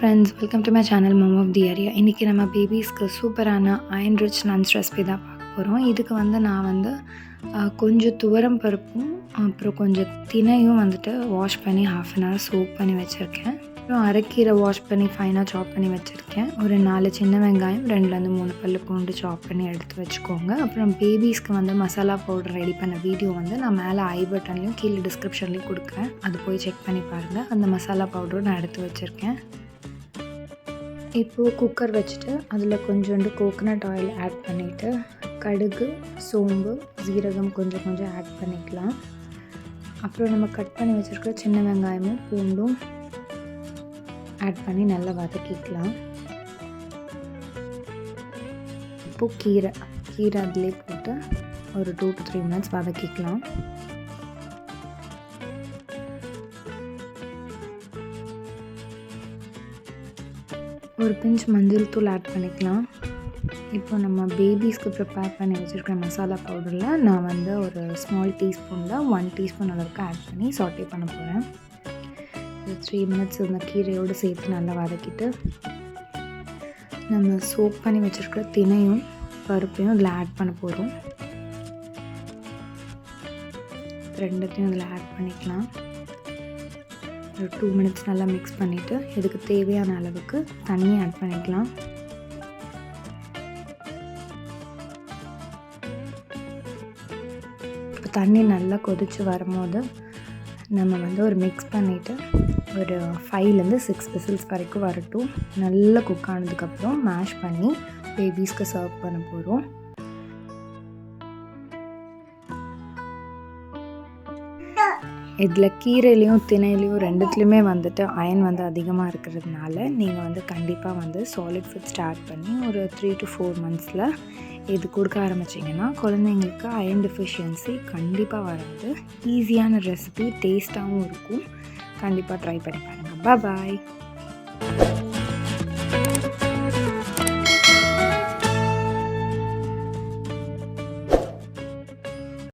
Friends, welcome to my channel mum of the area. இன்றைக்கி நம்ம பேபிஸ்க்கு சூப்பரான அயன் ரிச் லன்ச் ரெசிபி தான் பார்க்க போகிறோம். இதுக்கு நான் கொஞ்சம் துவரம் பருப்பும் அப்புறம் கொஞ்சம் தினையும் வாஷ் பண்ணி ½ அன் ஹவர் சோக் பண்ணி வச்சுருக்கேன். அப்புறம் அரைக்கீரை வாஷ் பண்ணி ஃபைனாக சாப் பண்ணி வச்சுருக்கேன். ஒரு 4 சின்ன வெங்காயம், 2லேருந்து 3 பல்லு பூண்டு சாப் பண்ணி எடுத்து வச்சுக்கோங்க. அப்புறம் பேபிஸ்க்கு மசாலா பவுடர் ரெடி பண்ண வீடியோ நான் மேலே ஐ பட்டன்லையும் கீழே டிஸ்கிரிப்ஷன்லேயும் கொடுக்குறேன். அது போய் செக் பண்ணி பாருங்கள். அந்த மசாலா பவுடரும் நான் எடுத்து வச்சுருக்கேன். இப்போது குக்கர் வச்சுட்டு அதில் கொஞ்சோண்டு கோகனட் ஆயில் ஆட் பண்ணிவிட்டு கடுகு, சோம்பு, ஜீரகம் கொஞ்சம் ஆட் பண்ணிக்கலாம். அப்புறம் நம்ம கட் பண்ணி வச்சுருக்க சின்ன வெங்காயமும் பூண்டும் ஆட் பண்ணி நல்லா வதக்கிக்கலாம். இப்போது கீரை அதிலே போட்டு ஒரு 2 to 3 minutes வதக்கிக்கலாம். ஒரு பிஞ்ச் மஞ்சள் தூள் ஆட் பண்ணிக்கலாம். இப்போ நம்ம பேபிஸ்க்கு ப்ரிப்பேர் பண்ணி வச்சுருக்கிற மசாலா பவுடரில் நான் ஒரு ஸ்மால் டீஸ்பூனில் 1 டீஸ்பூன் அளவுக்கு ஆட் பண்ணி சாட்டே பண்ண போகிறேன். 3 minutes இந்த கீரையோடு சேர்த்து நல்லா வதக்கிட்டு நம்ம சோக் பண்ணி வச்சுருக்கிற தினையும் பருப்பையும் இதில் ஆட் பண்ண போகிறோம். ரெண்டுத்தையும் இதில் ஆட் பண்ணிக்கலாம். ஒரு 2 minutes நல்லா மிக்ஸ் பண்ணிவிட்டு இதுக்கு தேவையான அளவுக்கு தண்ணி ஆட் பண்ணிக்கலாம். இப்போ தண்ணி நல்லா கொதித்து வரும்போது நம்ம ஒரு மிக்ஸ் பண்ணிவிட்டு ஒரு 5லேருந்து 6 விசில்ஸ் வரைக்கும் வரட்டும். நல்லா குக் ஆனதுக்கப்புறம் மேஷ் பண்ணி பேபிஸ்க்கு சர்வ் பண்ண போகிறோம். இதில் கீரையிலையும் தினையிலையும் ரெண்டுத்துலேயுமே அயன் அதிகமாக இருக்கிறதுனால நீங்கள் கண்டிப்பாக சாலிட் ஃபுட் ஸ்டார்ட் பண்ணி ஒரு 3 to 4 months இது கொடுக்க ஆரம்பிச்சிங்கன்னா குழந்தைங்களுக்கு அயன் டெஃபிஷியன்சி கண்டிப்பாக வராது. ஈஸியான ரெசிபி, டேஸ்ட்டாகவும் இருக்கும். கண்டிப்பாக ட்ரை பண்ணி பாருங்கள். பாய்.